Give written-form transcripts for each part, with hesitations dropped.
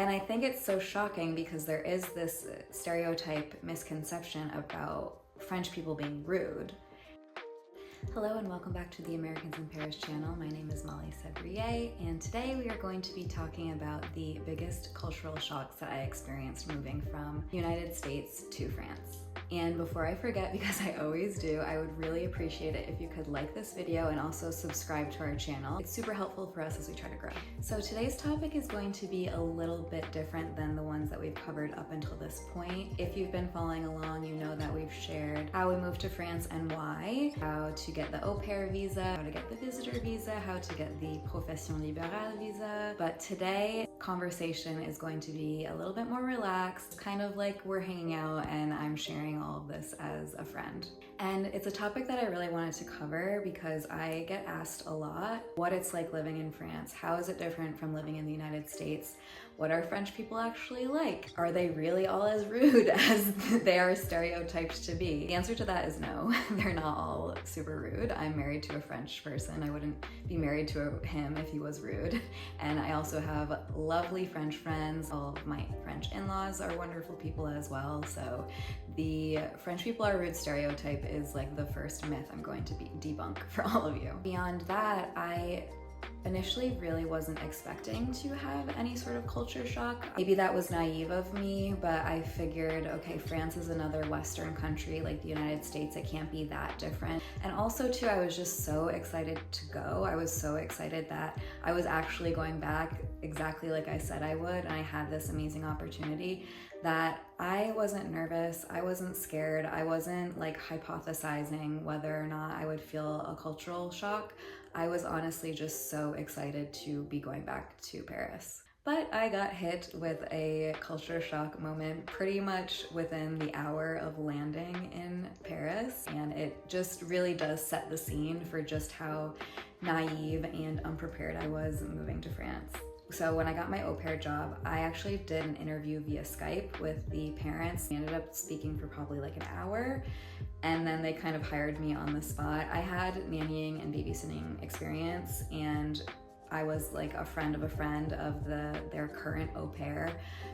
And I think it's so shocking because there is this stereotype misconception about French people being rude. Hello and welcome back to the Americans in Paris channel. My name is Molly Sevrier, and today we are going to be talking about the biggest cultural shocks that I experienced moving from the United States to France. And before I forget, because I always do, I would really appreciate it if you could like this video and also subscribe to our channel. It's super helpful for us as we try to grow. So today's topic is going to be a little bit different than the ones that we've covered up until this point. If you've been following along, you know that we've shared how we moved to France and why, how to get the au pair visa, how to get the visitor visa, how to get the profession libérale visa. But today, conversation is going to be a little bit more relaxed, kind of like we're hanging out and I'm sharing all of this as a friend. And it's a topic that I really wanted to cover because I get asked a lot what it's like living in France. How is it different from living in the United States? What are French people actually like? Are they really all as rude as they are stereotyped to be? The answer to that is no. They're not all super rude. I'm married to a French person. I wouldn't be married to him if he was rude. And I also have lovely French friends. All of my French in-laws are wonderful people as well. So the French people are rude stereotype is like the first myth I'm going to debunk for all of you. Beyond that, I initially really wasn't expecting to have any sort of culture shock. Maybe that was naive of me, but I figured, okay, France is another Western country like the United States. It can't be that different. And also too, I was just so excited to go. I was so excited that I was actually going back exactly like I said I would, and I had this amazing opportunity that I wasn't nervous, I wasn't scared, I wasn't like hypothesizing whether or not I would feel a cultural shock. I was honestly just so excited to be going back to Paris. But I got hit with a culture shock moment pretty much within the hour of landing in Paris, and it just really does set the scene for just how naive and unprepared I was moving to France. So when I got my au pair job, I actually did an interview via Skype with the parents. We ended up speaking for probably like an hour, and then they kind of hired me on the spot. I had nannying and babysitting experience, and I was like a friend of their current au pair.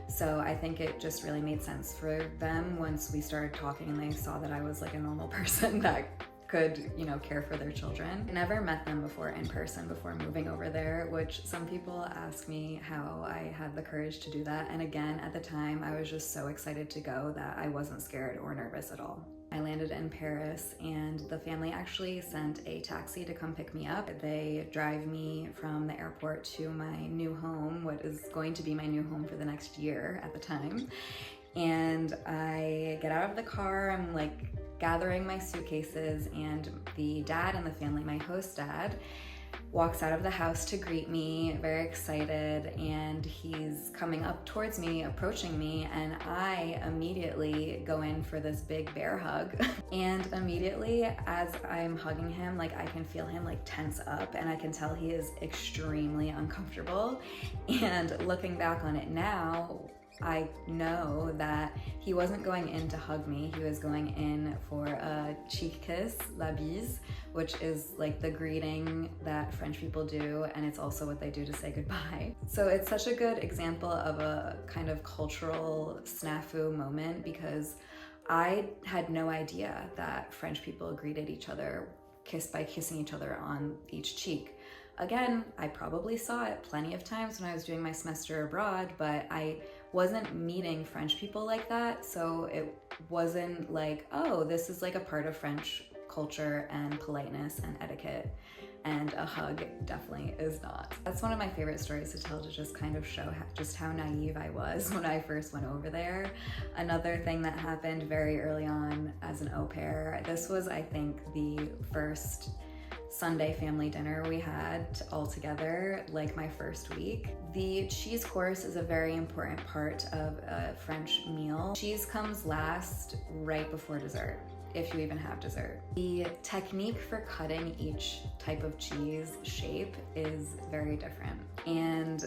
So I think it just really made sense for them once we started talking and they saw that I was like a normal person that could, care for their children. I never met them before in person before moving over there, which some people ask me how I had the courage to do that. And again, at the time, I was just so excited to go that I wasn't scared or nervous at all. I landed in Paris and the family actually sent a taxi to come pick me up. They drive me from the airport to my new home, what is going to be my new home for the next year at the time. And I get out of the car, I'm like gathering my suitcases, and the dad in the family, my host dad, walks out of the house to greet me, very excited, and he's coming up towards me, approaching me, and I immediately go in for this big bear hug. And immediately as I'm hugging him, like I can feel him like tense up, and I can tell he is extremely uncomfortable. And looking back on it now, I know that he wasn't going in to hug me, he was going in for a cheek kiss, la bise, which is like the greeting that French people do, and it's also what they do to say goodbye. So it's such a good example of a kind of cultural snafu moment because I had no idea that French people greeted each other by kissing each other on each cheek. Again, I probably saw it plenty of times when I was doing my semester abroad, but I wasn't meeting French people like that, so it wasn't like, oh, this is like a part of French culture and politeness and etiquette, and a hug definitely is not. That's one of my favorite stories to tell, to just kind of show just how naive I was when I first went over there. Another thing that happened very early on as an au pair, this was, I think, the first Sunday family dinner we had all together, like my first week. The cheese course is a very important part of a French meal. Cheese comes last, right before dessert, if you even have dessert. The technique for cutting each type of cheese shape is very different, and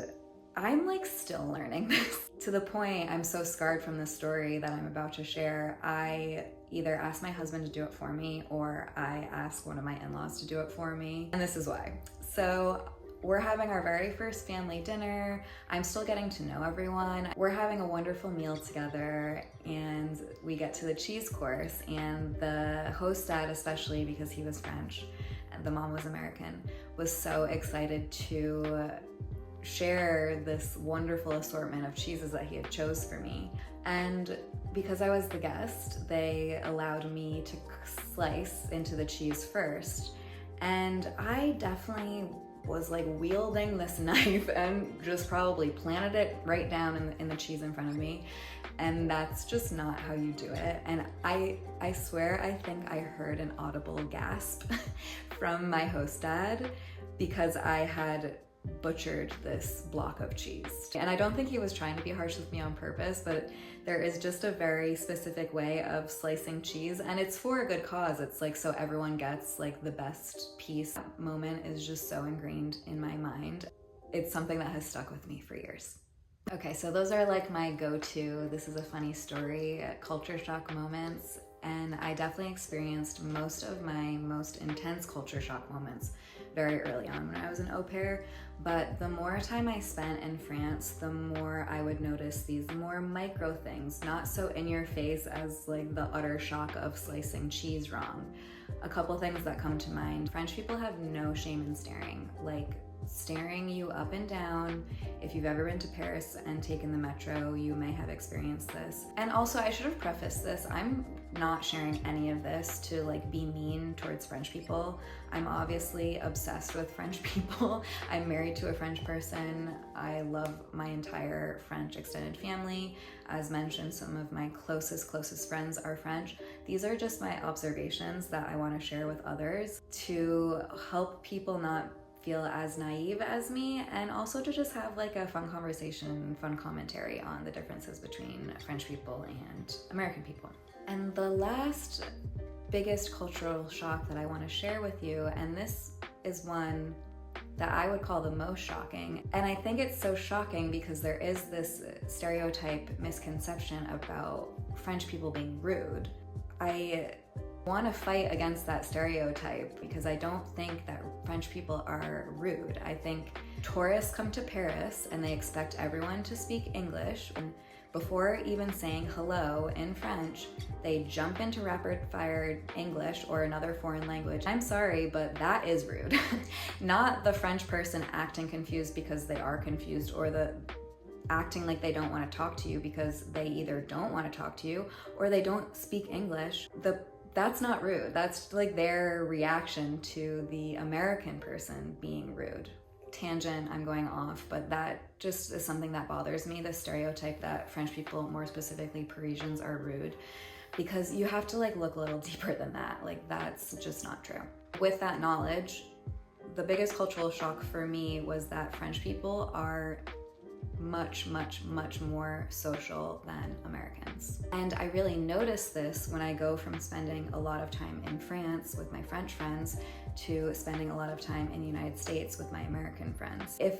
I'm like still learning this. To the point I'm so scarred from this story that I'm about to share, I either ask my husband to do it for me or I ask one of my in-laws to do it for me. And this is why. So We're having our very first family dinner. I'm still getting to know everyone. We're having a wonderful meal together, and we get to the cheese course, and the host dad, especially because he was French and the mom was American, was so excited to share this wonderful assortment of cheeses that he had chose for me. And because I was the guest, they allowed me to slice into the cheese first. And I definitely was like wielding this knife and just probably planted it right down in the cheese in front of me. And that's just not how you do it. And I swear, I think I heard an audible gasp from my host dad because I had butchered this block of cheese. And I don't think he was trying to be harsh with me on purpose, but there is just a very specific way of slicing cheese, and it's for a good cause. It's like so everyone gets like the best piece. That moment is just so ingrained in my mind. It's something that has stuck with me for years. Okay, so those are like my go-to, this is a funny story, culture shock moments. And I definitely experienced most of my most intense culture shock moments very early on when I was an au pair. But the more time I spent in France, the more I would notice these more micro things, not so in your face as like the utter shock of slicing cheese wrong. A couple things that come to mind. French people have no shame in staring, like staring you up and down. If you've ever been to Paris and taken the metro, you may have experienced this. And also, I should have prefaced this, I'm not sharing any of this to like be mean towards French people. I'm obviously obsessed with French people. I'm married to a French person. I love my entire French extended family. As mentioned, some of my closest friends are French. These are just my observations that I want to share with others to help people not feel as naive as me, and also to just have like a fun conversation, fun commentary on the differences between French people and American people. And the last biggest cultural shock that I want to share with you, and this is one that I would call the most shocking, and I think it's so shocking because there is this stereotype misconception about French people being rude. I want to fight against that stereotype because I don't think that French people are rude. I think tourists come to Paris and they expect everyone to speak English, and before even saying hello in French, they jump into rapid fire English or another foreign language. I'm sorry, but that is rude. Not the French person acting confused because they are confused, or the acting like they don't want to talk to you because they either don't want to talk to you or they don't speak English. That's not rude. That's like their reaction to the American person being rude. Tangent, I'm going off, but that just is something that bothers me, the stereotype that French people, more specifically Parisians, are rude, because you have to like look a little deeper than that. Like that's just not true. With that knowledge, the biggest cultural shock for me was that French people are much more social than Americans. And I really notice this when I go from spending a lot of time in France with my French friends to spending a lot of time in the United States with my American friends. If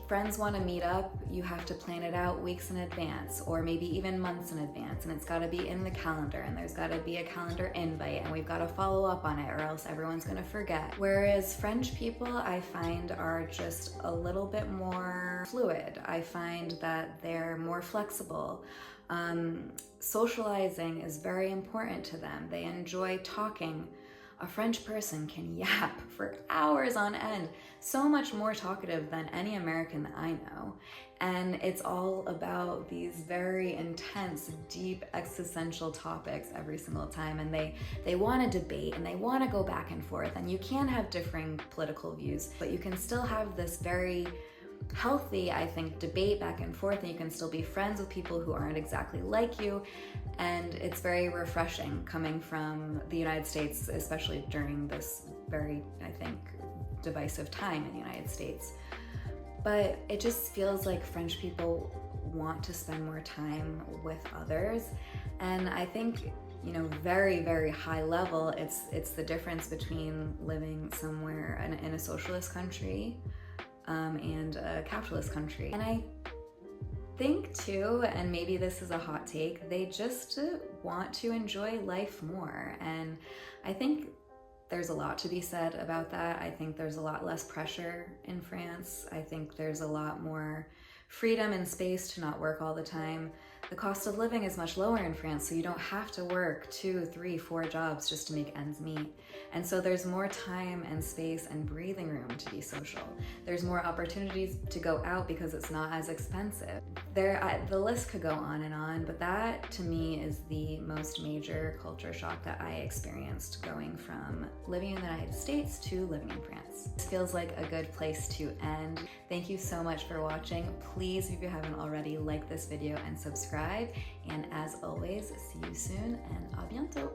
friends want to meet up, you have to plan it out weeks in advance, or maybe even months in advance, and it's got to be in the calendar, and there's got to be a calendar invite, and we've got to follow up on it, or else everyone's going to forget. Whereas French people, I find, are just a little bit more fluid. I find that they're more flexible. Socializing is very important to them. They enjoy talking. A French person can yap for hours on end, so much more talkative than any American that I know. And it's all about these very intense, deep, existential topics every single time. And they want to debate and they want to go back and forth. And you can have differing political views, but you can still have this very healthy, I think, debate back and forth, and you can still be friends with people who aren't exactly like you. And it's very refreshing coming from the United States, especially during this very, I think, divisive time in the United States. But it just feels like French people want to spend more time with others. And I think, you know, very high level, it's the difference between living somewhere in a socialist country and a capitalist country. And I think too, and maybe this is a hot take, they just want to enjoy life more. And I think There's a lot to be said about that. I think there's a lot less pressure in France. I think there's a lot more freedom and space to not work all the time. The cost of living is much lower in France, so you don't have to work 2, 3, 4 jobs just to make ends meet. And so there's more time and space and breathing room to be social. There's more opportunities to go out because it's not as expensive. The list could go on, but that to me is the most major culture shock that I experienced going from living in the United States to living in France. This feels like a good place to end. Thank you so much for watching. Please, if you haven't already, like this video and subscribe. And as always, see you soon and à bientôt!